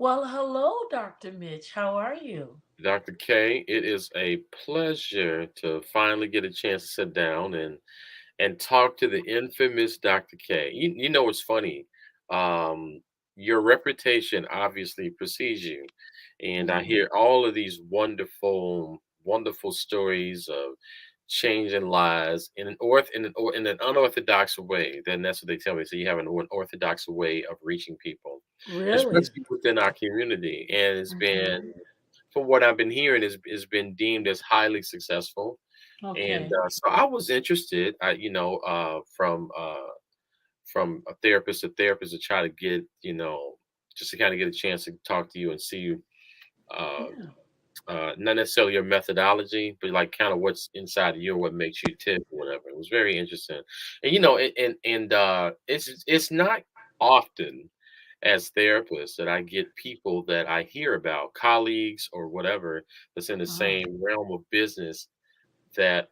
Well, hello, Dr. Mitch. How are you? Dr. K, it is a pleasure to finally get a chance to sit down and talk to the infamous Dr. K. You know what's funny? Um, your reputation obviously precedes you, and I Mhm. hear all of these wonderful stories of changing lives in an unorthodox way. Then that's what they tell me. So you have an unorthodox way of reaching people, Really? especially within our community, and it's been Mhm. from what I've been hearing, is been deemed as highly successful. And Okay. so I was interested, from a therapist to therapist to try to get, just to kind of get a chance to talk to you and see you, uh, Yeah. not necessarily your methodology, but like kind of what's inside of you and what makes you tick or whatever. It was very interesting, and it's not often as therapists that I get people that I hear about, colleagues or whatever, that's in the Uh-huh. same realm of business that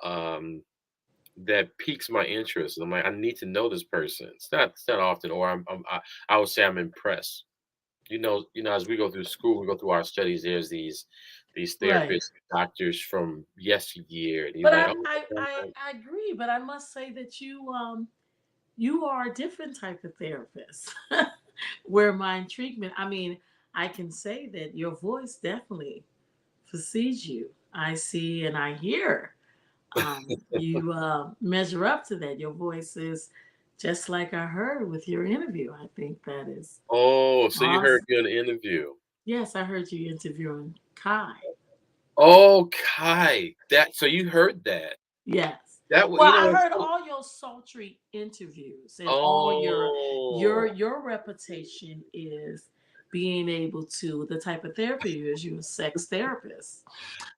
that piques my interest. I'm like, I need to know this person. It's not often, or I would say I'm impressed. As we go through school, we go through our studies. There's these Right. therapists, doctors from yesteryear, and you're But like, I, oh I my I God. I agree, but I must say that you are a different type of therapist. Where my treatment, I mean, I can say that your voice definitely precedes you. I see and I hear. You measure up to that. Your voice is just like I heard with your interview. I think that is Oh, so you heard awesome. me on the interview. Yes, I heard you interviewing Kai. Oh, Kai, that so you heard that. Yes. That wa Well, you know I what's heard funny. all your sultry interviews and all Oh. your reputation is being able to the type of therapy you is you're a sex therapist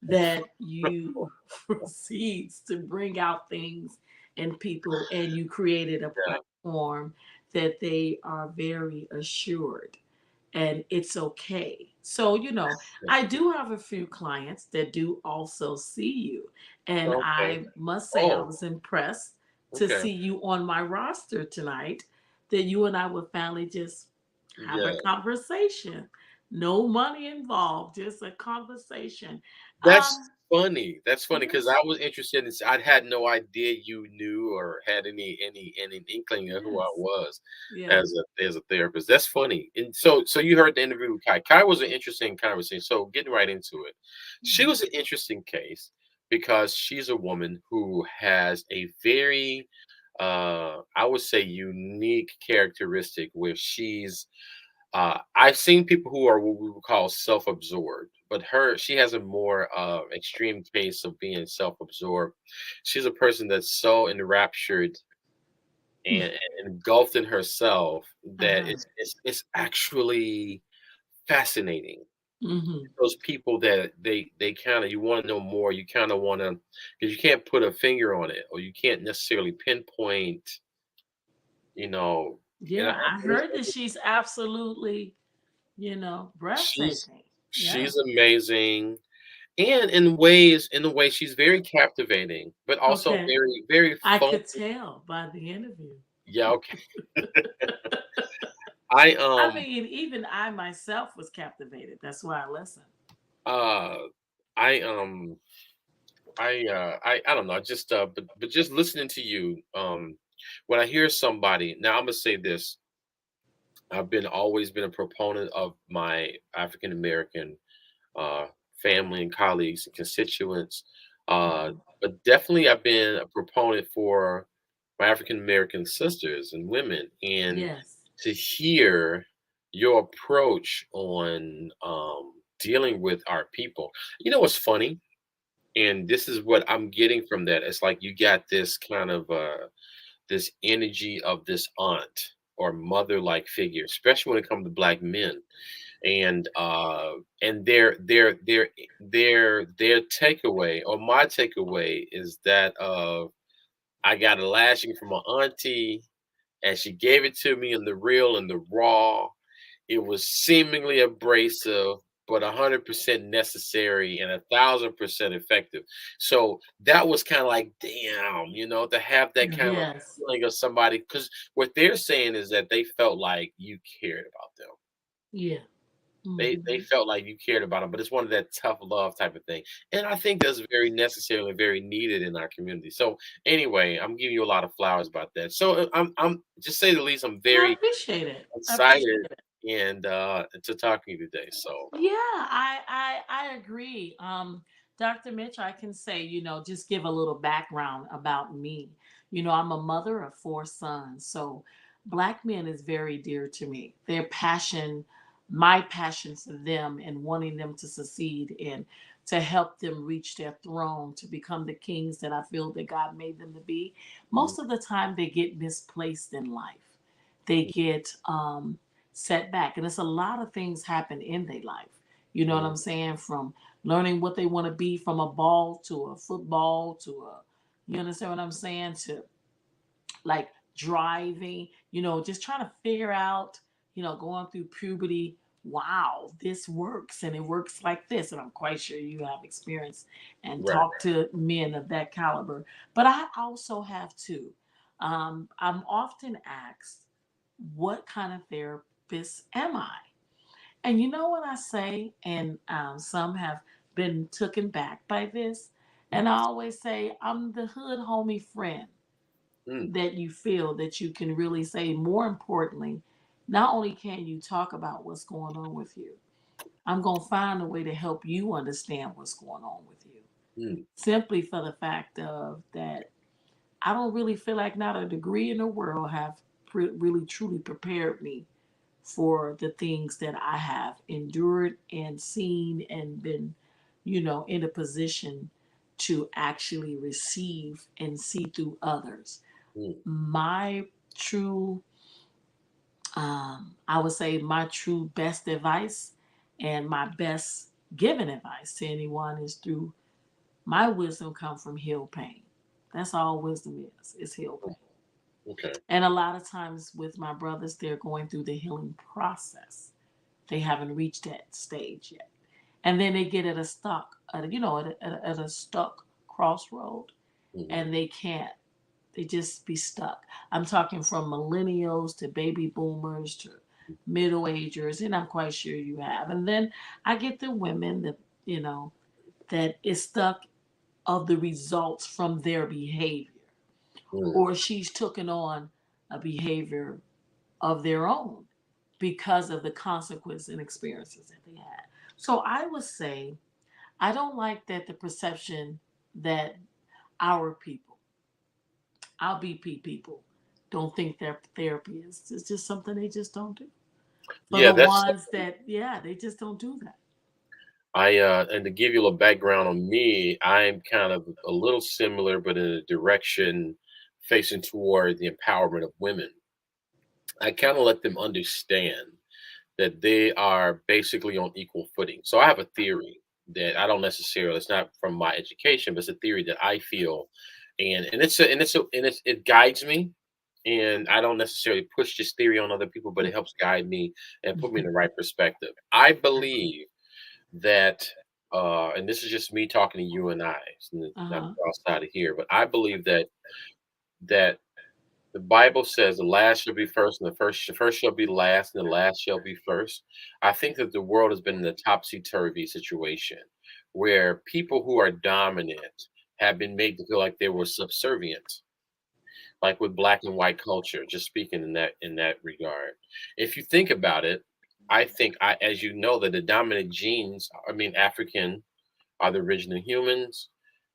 that you proceeds to bring out things in people and you created a Yeah. platform that they are very assured and it's okay. So, I do have a few clients that do also see you. And Okay. I must say, I Oh, was impressed to okay. see you on my roster tonight, that you and I would finally just have a Yeah. conversation. No money involved, just a conversation. That's Um, funny. That's funny because yes, I was interested in I had no idea you knew or had any inkling of who I yes, was yeah. as a therapist. That's funny. And so you heard the interview with Kai. Kai was an interesting conversation. So getting right into it. She Mhm. was an interesting case because she's a woman who has a very I would say unique characteristic where I've seen people who are what we would call self-absorbed, but she has a more extreme case of being self-absorbed. She's a person that's so enraptured and engulfed in herself that Uh-huh. it's actually fascinating. Hmm. Those people that they kind of you want to know more, you kind of want to because you can't put a finger on it or you can't necessarily pinpoint, you know. And Yeah, I heard that she's absolutely, she's breathtaking. Yeah. she's amazing. And in a way, she's very captivating, but also Okay. very I fun. could tell by the interview. Yeah, okay. I I mean, even I myself was captivated. That's why I listened. uh I I don't know, just but just listening to you, when I hear somebody now I'm gonna say this, I've been always been a proponent of my African American uh family and colleagues and constituents. Uh Mhm. but definitely I've been a proponent for my African American sisters and women, and Yes. to hear your approach on dealing with our people. You know what's funny? And this is what I'm getting from that. It's like you got this kind of this energy of this aunt or mother-like figure, especially when it comes to black men. And their takeaway or my takeaway is that I got a lashing from my auntie and she gave it to me in the real and the raw. It was seemingly abrasive, but 100% necessary and 1,000% effective. So that was kind of like, damn, to have that kind of Yes. feeling of somebody, because what they're saying is that they felt like you cared about them. Yeah. They Mhm. felt like you cared about them, but it's one of that tough love type of thing, and I think that's very necessary and very needed in our community. So anyway, I'm giving you a lot of flowers about that. So I'm just say the least, I'm I very appreciate it. I appreciate excited it. and to talk to you today. So Yeah, I agree. Dr. Mitch, I can say, just give a little background about me. I'm a mother of four sons, so black men is very dear to me. Their passion, my passion for them and wanting them to succeed and to help them reach their throne to become the kings that I feel that God made them to be. mm, Most of the time they get misplaced in life. They get set back. And it's a lot of things happen in their life. You know what mm, I'm saying? From learning what they want to be from a ball to a football to a, you understand what I'm saying? To like driving, just trying to figure out, going through puberty. Wow, this works and it works like this. And I'm quite sure you have experience and right. talk to men of that caliber. But I also have too. I'm often asked, what kind of therapist am I? And you know what I say, and some have been taken back by this, and I always say, I'm the hood homie friend Mm, that you feel that you can really say. More importantly, not only can you talk about what's going on with you, I'm going to find a way to help you understand what's going on with you. mm, Simply for the fact of that, I don't really feel like not a degree in the world have really truly prepared me for the things that I have endured and seen and been, in a position to actually receive and see through others. mm, My true, I would say, my true best advice and my best given advice to anyone is through my wisdom come from heal pain. That's all wisdom is heal mm, pain. okay. And a lot of times with my brothers, they're going through the healing process. They haven't reached that stage yet. And then they get at a stuck, at a stuck crossroad, Mhm, and they can't. They just be stuck. I'm talking from millennials to baby boomers to middle agers, and I'm quite sure you have. And then I get the women that you know that is stuck of the results from their behavior, mm, or she's taken on a behavior of their own because of the consequences and experiences that they had. So I would say I don't like that the perception that our people, our BP people, don't think that therapy is. It's just something they just don't do. For yeah, the that's ones that, yeah, they just don't do that. and to give you a little background on me, I'm kind of a little similar, but in a direction facing toward the empowerment of women. I kind of let them understand that they are basically on equal footing. So I have a theory that I don't necessarily, it's not from my education, but it's a theory that I feel, and it guides me. And I don't necessarily push this theory on other people, but it helps guide me and put me in the right perspective. I believe that, and this is just me talking to you and I, it's Uh not huh. outside of here, but I believe that the Bible says the last shall be first, and the first shall be last, and the last shall be first. I think that the world has been in a topsy-turvy situation where people who are dominant have been made to feel like they were subservient, like with black and white culture, just speaking in that regard. If you think about it, I think as you know that the dominant genes, I mean African are the original humans.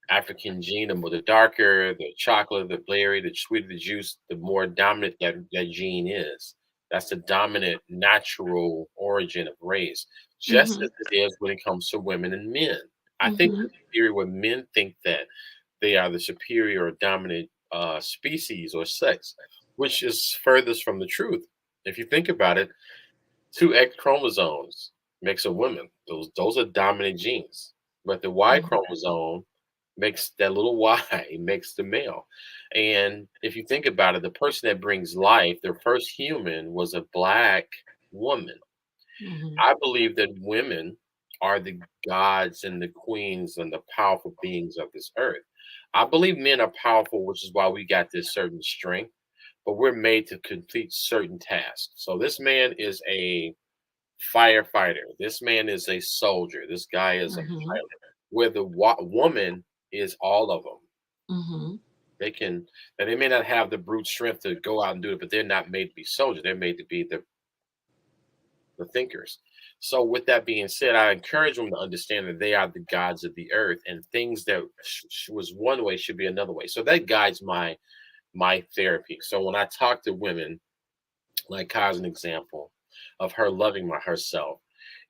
African gene, the darker the chocolate, the berry, the sweeter the juice, the more dominant that gene is. That's the dominant natural origin of race, just Mm as it is when it comes to women and men. I hmm. think Mm there's a theory where men think that they are the superior or dominant species or sex, which is furthest from the truth. If you think about it, two X chromosomes makes a woman. Those are dominant genes. But the Y hmm. chromosome makes that little Y makes the male. And if you think about it, the person that brings life, their first human was a black woman. Mm hmm. I believe that women are the gods and the queens and the powerful beings of this earth. I believe men are powerful, which is why we got this certain strength, but we're made to complete certain tasks. So this man is a firefighter. This man is a soldier. This guy is a Mm-hmm. pilot. Where the woman is all of them. Mm-hmm. They can, and they may not have the brute strength to go out and do it, but they're not made to be soldiers. They're made to be the thinkers. So, with that being said, I encourage them to understand that they are the gods of the earth, and things that was one way should be another way. So that guides my therapy. So when I talk to women, like Kai's an example of her loving herself,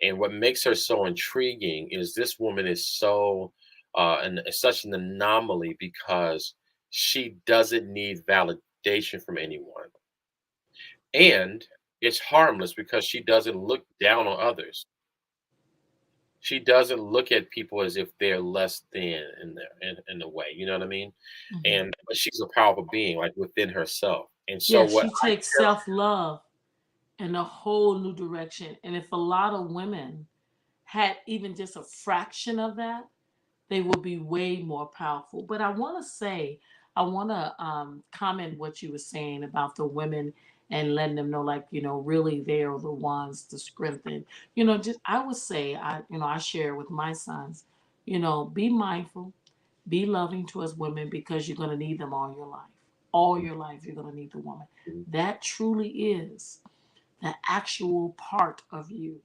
and what makes her so intriguing is this woman is so and such an anomaly because she doesn't need validation from anyone, and it's harmless because she doesn't look down on others. She doesn't look at people as if they're less than in a way, you know what I mean? Mm-hmm. And but she's a powerful being, like within herself. And so Yeah, what she I takes self love in a whole new direction. And if a lot of women had even just a fraction of that, they will be way more powerful. But I want to say, I want to comment what you were saying about the women and letting them know, like, really they are the ones to strengthen. Just I would say, I share with my sons, be mindful, be loving towards women because you're going to need them all your life. All your life, you're going to need the woman. Mhm, That truly is the actual part of you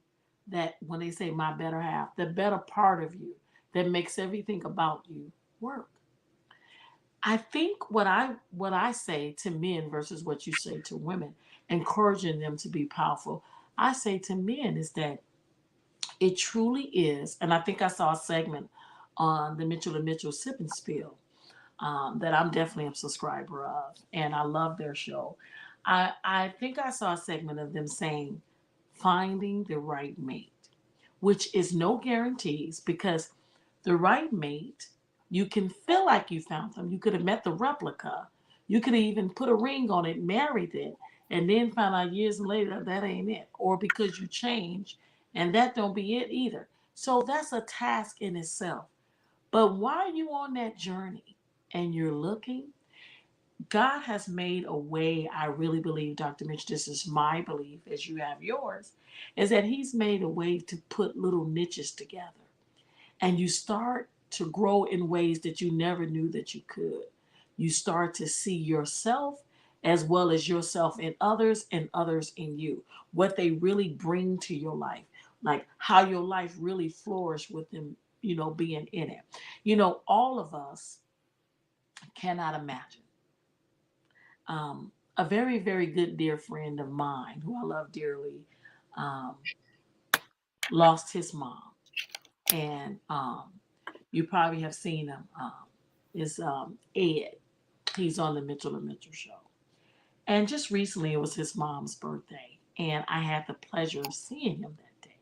that when they say my better half, the better part of you that makes everything about you work. I think what I say to men versus what you say to women, encouraging them to be powerful. I say to men is that it truly is, and I think I saw a segment on the Mitchell&Mitchell Sip and Spill that I'm definitely a subscriber of, and I love their show. I think I saw a segment of them saying, finding the right mate, which is no guarantees because the right mate, you can feel like you found them. You could have met the replica. You could have even put a ring on it, married it, and then found out years later that ain't it. Or because you change, and that don't be it either. So that's a task in itself. But while you on that journey and you're looking, God has made a way. I really believe, Dr. Mitch, this is my belief as you have yours, is that He's made a way to put little niches together. And you start to grow in ways that you never knew that you could. You start to see yourself as well as yourself in others and others in you, what they really bring to your life, like how your life really flourished with them, being in it. All of us cannot imagine. A very, very good dear friend of mine who I love dearly um, lost his mom. And you probably have seen him. Is Ed. He's on the Mitchell&Mitchell show. And just recently, it was his mom's birthday. And I had the pleasure of seeing him that day.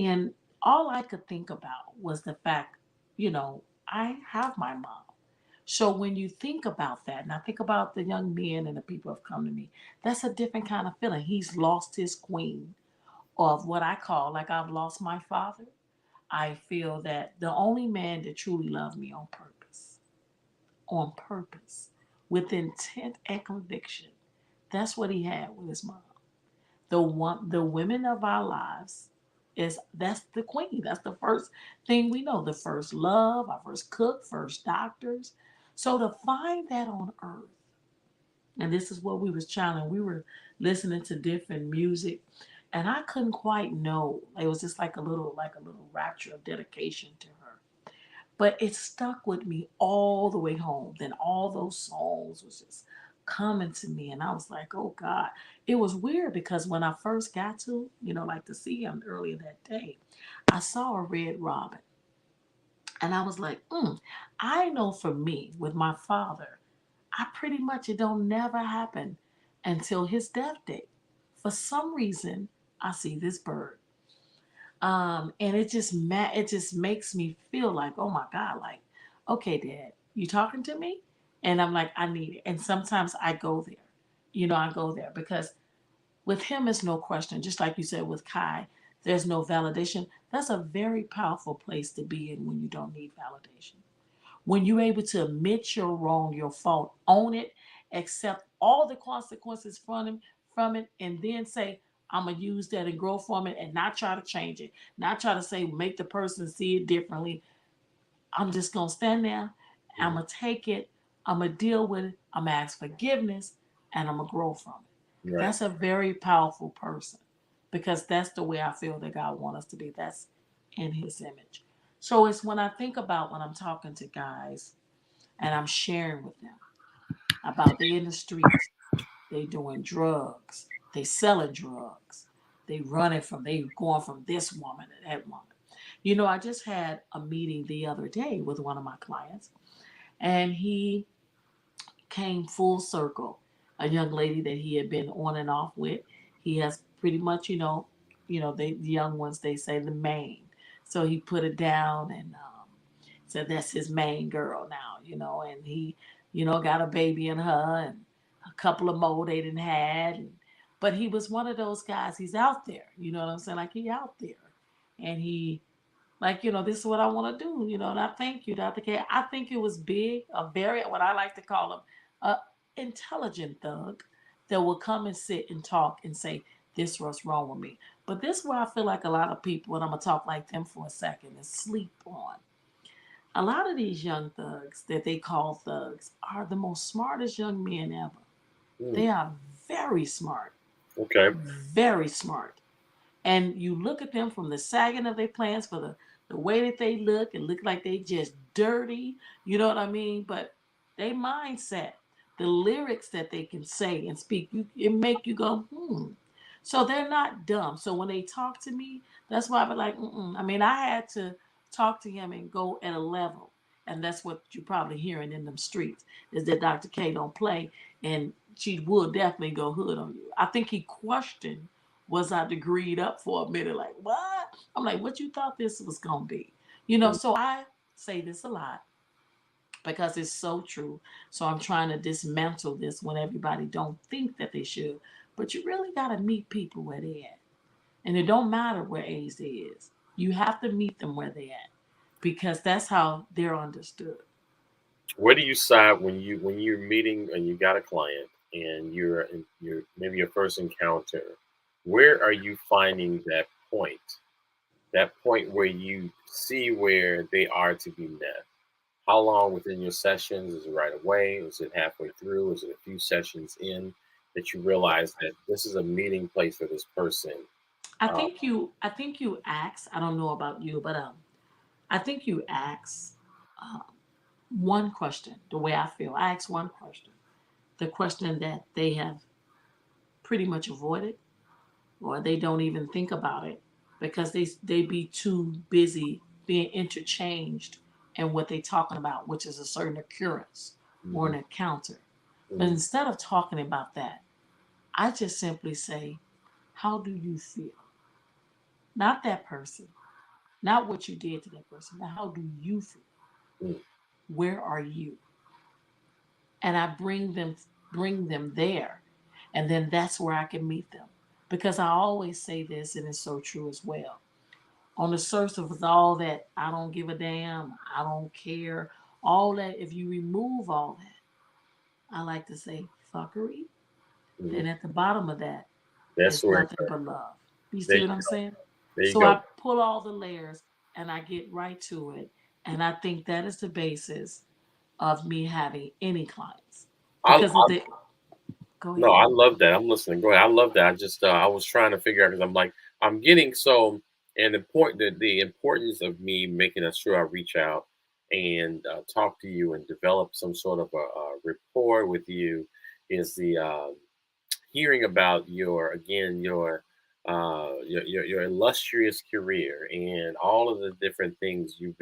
And all I could think about was the fact, I have my mom. So when you think about that, and I think about the young men and the people who have come to me, that's a different kind of feeling. He's lost his queen of what I call, like I've lost my father. I feel that the only man that truly loved me on purpose, with intent and conviction, that's what he had with his mom. The women of our lives that's the queen. That's the first thing we know. The first love, our first cook, first doctors. So to find that on earth, and this is what we was channeling. We were listening to different music, and I couldn't quite know. It was just like a little rapture of dedication to her. But it stuck with me all the way home. Then all those songs was just coming to me, and I was like, "Oh God!" It was weird because when I first got to, like to see him earlier that day, I saw a red robin, and I was like, I know for me with my father, I pretty much it don't never happen until his death date. For some reason, I see this bird. And it just makes me feel like, oh my God, like, okay, Dad, you talking to me? And I'm like, I need it. And sometimes I go there. I go there because with him it's no question. Just like you said with Kai, there's no validation. That's a very powerful place to be in when you don't need validation. When you're able to admit you're wrong, your fault, own it, accept all the consequences from it, and then say, I'm gonna use that and grow from it and not try to change it, not try to say make the person see it differently. I'm just gonna stand there. I'm Mm. gonna take it. I'm gonna deal with it. I'm gonna ask forgiveness, and I'm gonna grow from it. Right. That's a very powerful person because that's the way I feel that God wants us to be. That's in His image. So it's when I think about when I'm talking to guys and I'm sharing with them about they in the streets, they doing drugs, they selling drugs, they running from, they going from this woman to that woman. You know, I just had a meeting the other day with one of my clients, and he came full circle. A young lady that he had been on and off with. He has pretty much, they the young ones they say the main. So he put it down and said that's his main girl now, and he, got a baby in her and a couple of more they didn't had. But he was one of those guys. He's out there, you know what I'm saying? Like he out there, and he like, this is what I want to do, and I thank you, Dr. K. I think it was big, a very, what I like to call him, a intelligent thug that will come and sit and talk and say, this was wrong with me. But this is where I feel like a lot of people, and I'm going to talk like them for a second, is sleep on. A lot of these young thugs that they call thugs are the most smartest young men ever. Mm. They are very smart, Okay. very smart. And you look at them from the sagging of their plants for the way that they look and look like they just dirty, you know what I mean? But they mindset, the lyrics that they can say and speak, it make you go, So they're not dumb. So when they talk to me, that's why I be like, mm-mm. I mean, I had to talk to him and go at a level. And that's what you're probably hearing in them streets is that Dr. K don't play and she will definitely go hood on you. I think he questioned, was I degreed up for a minute? Like, what? I'm like, what you thought this was going to be? Mm. So I say this a lot because it's so true. So I'm trying to dismantle this when everybody don't think that they should. But you really got to meet people where they at. And it don't matter where age they is. You have to meet them where they at because that's how they're understood. Where do you side when you're meeting and you got a client and you're maybe your first encounter? Where are you finding that point? That point where you see where they are to be met. How long within your sessions? Is it right away? Is it halfway through? Is it a few sessions in that you realize that this is a meeting place for this person? Uh, I think you ask. I don't know about you, but I think you ask um, one question. The way I feel, I ask one question. The question that they have pretty much avoided, or they don't even think about it because they be too busy being interchanged in what they talking about, which is a certain occurrence or mhm, an encounter. But mhm, instead of talking about that, I just simply say, how do you feel? Not that person, not what you did to that person, but how do you feel? mhm, Where are you? And I bring them there. And then that's where I can meet them. Because I always say this, and it's so true as well. On the surface of all that, I don't give a damn, I don't care, all that, if you remove all that, I like to say fuckery, mhm. then at the bottom of that That's is where nothing but love. You there see you what I'm go. saying? There you So go. I pull all the layers and I get right to it. And I think that is the basis of me having any clients. Because if I they go No, ahead. I love that. I'm listening. Go ahead. I love that. I just I was trying to figure out because I'm like I'm getting so and important the importance of me making sure I reach out and talk to you and develop some sort of a rapport with you is the hearing about your again your illustrious career and all of the different things you're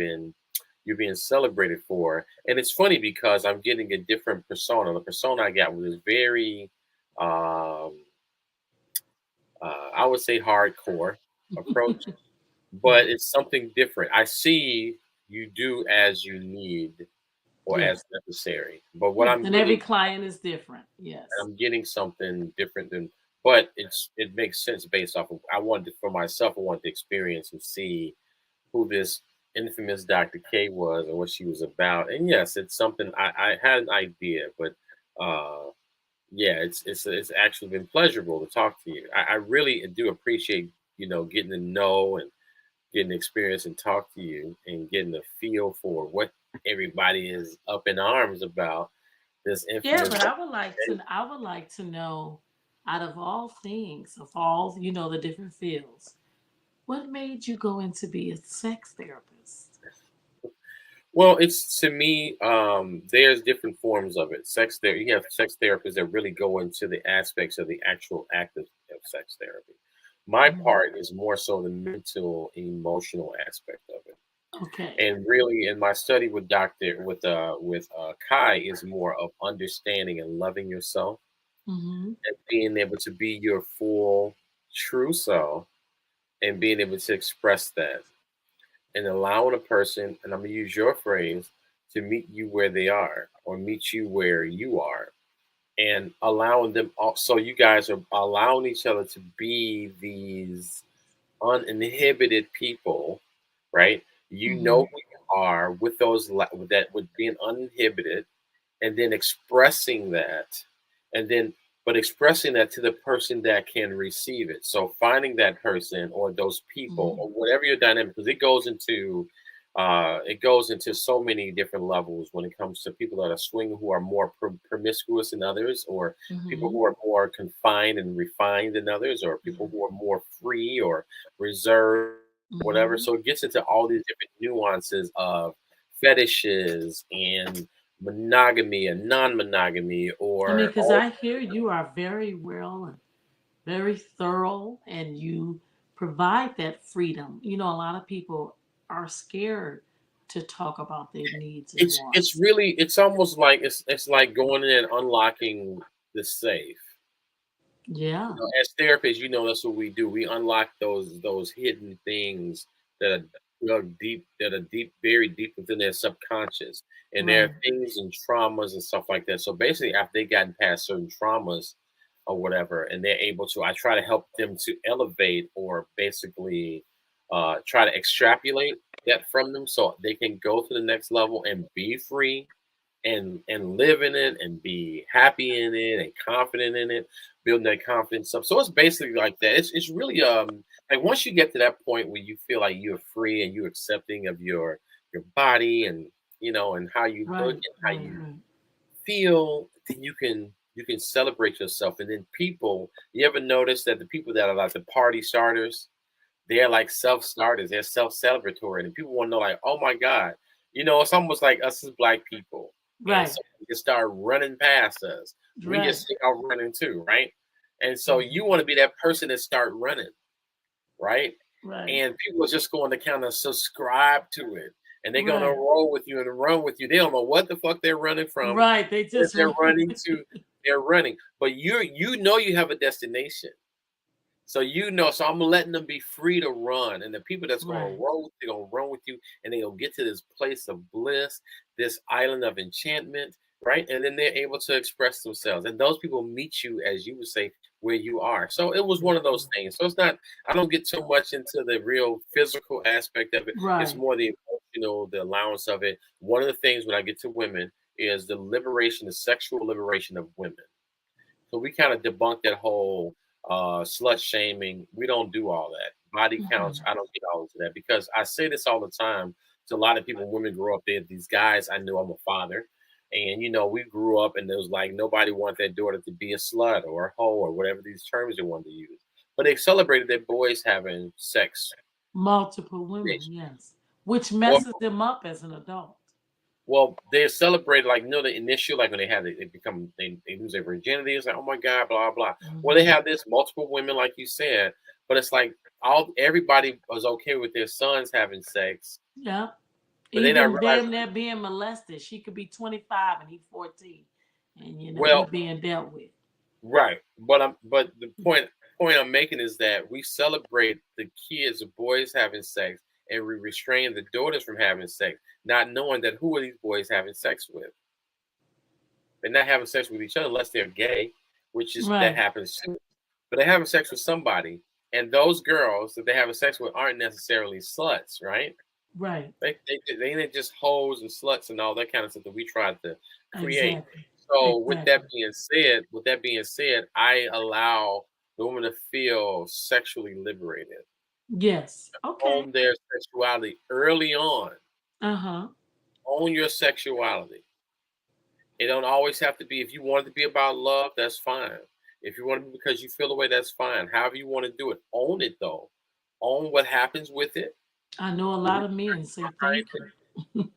being celebrated for. And it's funny because I'm getting a different persona. The persona I got was very um I would say hardcore approach, but Yeah. it's something different. I see you do as you need or as Yes. necessary. But what Yes. I'm And every getting client is different. Yes. I'm getting something different than, but it makes sense based off of I wanted for myself. I wanted to experience and see who this infamous Dr. K was and what she was about. And yes, it's something I had an idea, but uh, Yeah, it's actually been pleasurable to talk to you. I really do appreciate getting to know and getting to experience and talk to you and getting a feel for what everybody is up in arms about this Yeah, infamous but date. I would like to know, out of all things, of all the different fields, what made you go into be a sex therapist? Well, it's to me, there's different forms of it. Sex therapy, you have sex therapists that really go into the aspects of the actual act of sex therapy. My Mhm. part is more so the mental and emotional aspect of it. Okay. And really, in my study with Kai, is more of understanding and loving yourself Hmm. and being able to be your full, true self and being able to express that and allowing a person, and I'm gonna use your phrase, to meet you where they are or meet you where you are, and allowing them. So you guys are allowing each other to be these uninhibited people, right? You know Hmm. who you are with with that with being uninhibited, and then expressing that, and then but expressing that to the person that can receive it. So finding that person or those people Hmm. or whatever your dynamic, because it goes into so many different levels when it comes to people that are swinging who are more promiscuous than others, or people Hmm. who are more confined and refined than others, or people who are more free or reserved, whatever. Hmm. So it gets into all these different nuances of fetishes and monogamy and non-monogamy I mean, or because all. I hear you are very well and very thorough, and you provide that freedom. A lot of people are scared to talk about their needs and It's wants. really it's almost like it's like going in and unlocking the safe. Yeah. As therapists, that's what we do. We unlock those hidden things that are deep, very deep within their subconscious. And there are Right. things and traumas and stuff like that. So basically, after they gotten past certain traumas or whatever, and they're able to, I try to help them to elevate or basically try to extrapolate that from them so they can go to the next level and be free and live in it and be happy in it and confident in it, building that confidence up. So it's basically like that. It's really like once you get to that point where you feel like you're free and you're accepting of your body and and how you look Right. and how Right. you Right. feel, then you can celebrate yourself. And then people, you ever notice that the people that are like the party starters, they're like self-starters, they're self-celebratory, and people want to know, like, oh my God, it's almost like us as black people, and Right. so you just start running past us. We Right. just take out running too, right? And so you Hmm. want to be that person that start running, right? Right. And people are just going to kind of subscribe to it, and they're gonna Right. roll with you and run with you. They don't know what the fuck they're running from, Right. They that just they're run. running to. They're running, but you have a destination. So I'm letting them be free to run. And the people that's gonna Right. roll, they're gonna run with you and they're gonna get to this place of bliss, this island of enchantment, right? And then they're able to express themselves. And those people meet you, as you would say, where you are. So it was one of those things. So it's not, I don't get too much into the real physical aspect of it. It's Right. more the emotional, the allowance of it. One of the things when I get to women is the liberation, the sexual liberation of women. So we kind of debunk that whole slut shaming. We don't do all that. Body counts, Hmm. I don't get all into that because I say this all the time to a lot of people. Women grow up there. These guys, I know I'm a father, and we grew up and it was like nobody wanted their daughter to be a slut or a hoe or whatever these terms they wanted to use. But they celebrated their boys having sex. Multiple women, yes, which Or messes them up as an adult. well, they celebrate like the initial like when they lose their virginity. It's like oh my god, blah blah. Well, they Hmm. have this multiple women like you said, but it's like all everybody was okay with their sons having sex, Yeah. but they not Even realizing. damn near being molested. She could be 25 and he's 14. And he Well, being dealt with. right, but the point I'm making is that we celebrate the kids, the boys having sex, and we restrain the daughters from having sex, not knowing that who are these boys having sex with. They're not having sex with each other unless they're gay, which is that Right. happens too. But they're having sex with somebody, and those girls that they're having sex with aren't necessarily sluts, right? Right. They ain't just hoes and sluts and all that kind of stuff that we tried to create. Exactly. So Exactly. with that being said, I allow the woman to feel sexually liberated, Yes. Okay. own their sexuality early on. Uh-huh. Own your sexuality. It don't always have to be. If you want it to be about love, that's fine. If you want it because you feel the way, that's fine. However you want to do it, own it though. Own what happens with it. I know a The lot reason of men say behind thank it. you.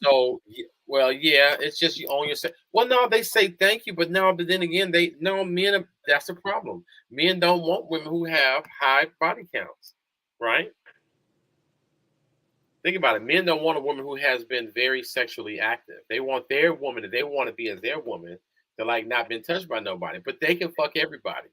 So, well, yeah, it's just you own yourself. Well, no, they say thank you, but no, but then again, they no men. That's the problem. Men don't want women who have high body counts, right? Think about it. Men don't want a woman who has been very sexually active. They want their woman, that they want to be as their woman, to like not been touched by nobody, but they can fuck everybody.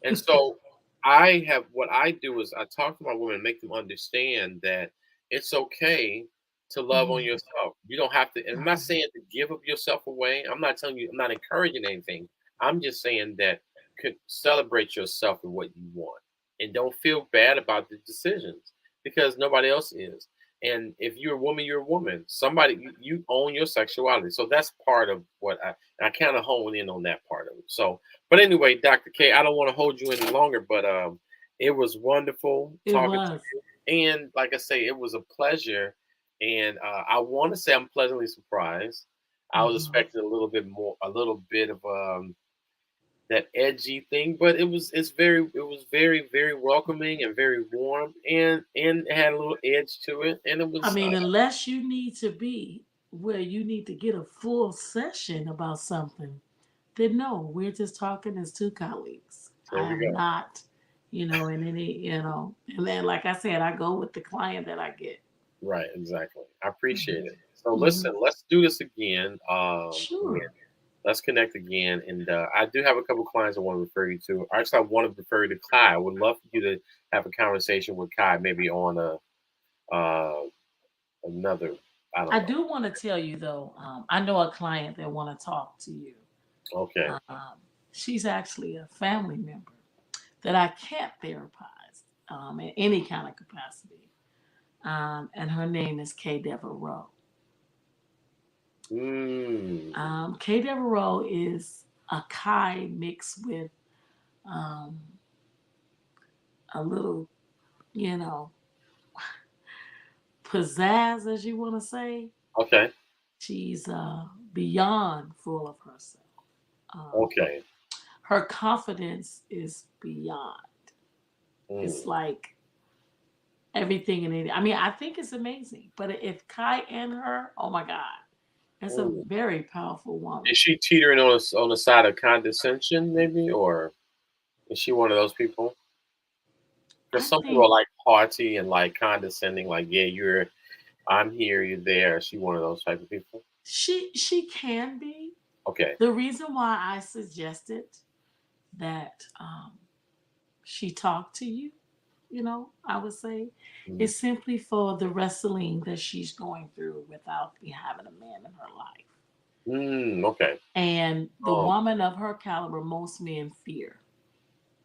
And so I have what I do is I talk to my women and make them understand that it's okay to love on Mhm. yourself. You don't have to, and I'm not Mhm. saying to give up yourself away. I'm not telling you, I'm not encouraging anything. I'm just saying that could celebrate yourself and what you want. And don't feel bad about the decisions because nobody else is. And if you're a woman, you're a woman. Somebody you own your sexuality. So that's part of what I kind of hone in on that part of it. So but anyway, Dr. K, I don't want to hold you any longer, but it was wonderful It talking to was. you. And like I say, it was a pleasure. And I want to say I'm pleasantly surprised. I was Mhm. expecting a little bit more, a little bit of that edgy thing, but it was very, very welcoming and very warm, and it had a little edge to it, and it I was mean, unless you need to be where you need to get a full session about something, then no, we're just talking as two colleagues. there I we am go. not, in any, and then, like I said, I go with the client that I get. Right, exactly. I appreciate it. So Hmm. listen, let's do this again. Sure. Let's connect again. And I do have a couple clients I want to refer you to. Actually, I want to refer you to Kai. I would love for you to have a conversation with Kai, maybe on uh, another. I don't I know. do want to tell you though, I know a client that want to talk to you. Okay. Um, she's actually a family member that I can't therapize in any kind of capacity. And her name is K. Devereaux. Mm, K. Devereaux is a Kai mixed with um, a little, you know, pizzazz, as you want to say. okay. She's beyond full of herself. Um, Okay. her confidence is beyond. It's Mm, like everything in it. I mean, I think it's amazing. But if Kai and her, oh my God, that's a mm. very powerful woman. Is she teetering on on the side of condescension, maybe, or is she one of those people? Because I some people think are like haughty and like condescending, like, yeah, you're, I'm here, you're there. Is she one of those type of people? she can be. Okay. The reason why I suggested that she talked to you, I would say, Mm, is simply for the wrestling that she's going through without having a man in her life. okay. And the Um, woman of her caliber, most men fear.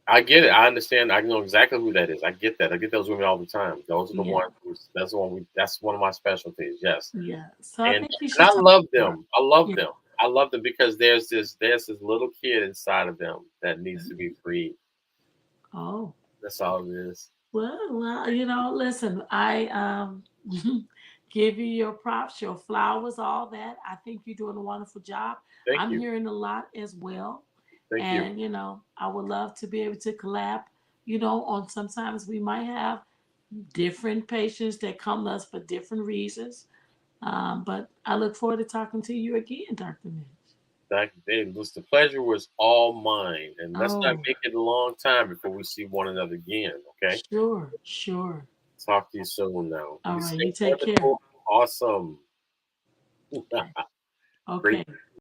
I get it. I understand. I know exactly who that is. I get that. I get those women all the time. Those are the Yeah, ones. That's the one. That's one of my specialties. Yes, yeah. So I and think you and I should talk love to her. them. I love Yeah. them. I love them because there's this little kid inside of them that needs to be freed. Oh, That's all it is. well, listen, I give you your props, your flowers, all that. I think you're doing a wonderful job. Thank I'm you. hearing a lot as well. Thank you. And, I would love to be able to collab, on sometimes we might have different patients that come to us for different reasons. But I look forward to talking to you again, Dr. Mitch. It was the pleasure was all mine, and let's not Oh, make it a long time before we see one another again. Okay. sure, sure. Talk to you soon. Now All you right, stay you take care. wonderful, awesome. Okay. Great Okay.